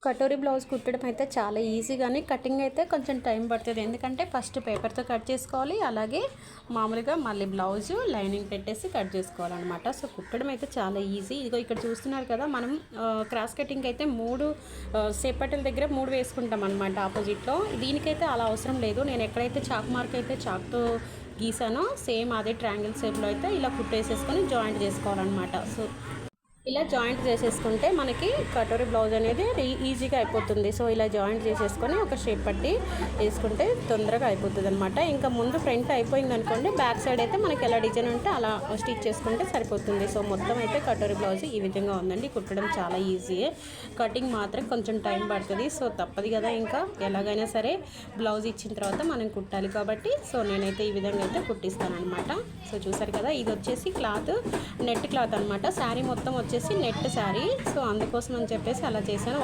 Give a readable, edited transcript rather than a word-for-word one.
Katori blouse కుట్టడం అయితే చాలా ఈజీ, కానీ కటింగ్ అయితే కొంచెం టైం పడుతుంది. ఎందుకంటే ఫస్ట్ పేపర్తో కట్ చేసుకోవాలి, అలాగే మామూలుగా మళ్ళీ బ్లౌజు లైనింగ్ పెట్టేసి కట్ చేసుకోవాలన్నమాట. సో కుట్టడం అయితే చాలా ఈజీ. ఇదిగో ఇక్కడ చూస్తున్నారు కదా, మనం క్రాస్ కటింగ్ అయితే 3 సేపట్టల దగ్గర 3 వేసుకుంటాం అనమాట ఆపోజిట్లో. దీనికైతే అలా అవసరం లేదు. నేను ఎక్కడైతే చాక్ మార్క్ అయితే చాక్తో గీసానో సేమ్ అదే ట్రయాంగిల్ షేప్లో అయితే ఇలా కుట్టేసేసుకొని జాయింట్ చేసుకోవాలన్నమాట. సో ఇలా జాయింట్ చేసేసుకుంటే మనకి కటోరీ బ్లౌజ్ అనేది ఈజీగా అయిపోతుంది. సో ఇలా జాయింట్ చేసేసుకొని ఒక షేప్ పట్టి వేసుకుంటే తొందరగా అయిపోతుంది అనమాట. ఇంకా ముందు ఫ్రంట్ అయిపోయింది అనుకోండి, బ్యాక్ సైడ్ అయితే మనకి ఎలా డిజైన్ ఉంటే అలా స్టిచ్ చేసుకుంటే సరిపోతుంది. సో మొత్తం అయితే కటోరీ బ్లౌజ్ ఈ విధంగా ఉందండి. కుట్టడం చాలా ఈజీయే, కటింగ్ మాత్రం కొంచెం టైం పడుతుంది. సో తప్పదు కదా, ఇంకా ఎలాగైనా సరే బ్లౌజ్ ఇచ్చిన తర్వాత మనం కుట్టాలి కాబట్టి సో నేనైతే ఈ విధంగా అయితే కుట్టిస్తాను అనమాట. సో చూసారు కదా, ఇది వచ్చేసి క్లాత్ నెట్ క్లాత్ అనమాట. శారీ మొత్తం వచ్చేసి నెట్ శారీ. సో అందుకోసం అని చెప్పేసి అలా చేశాను.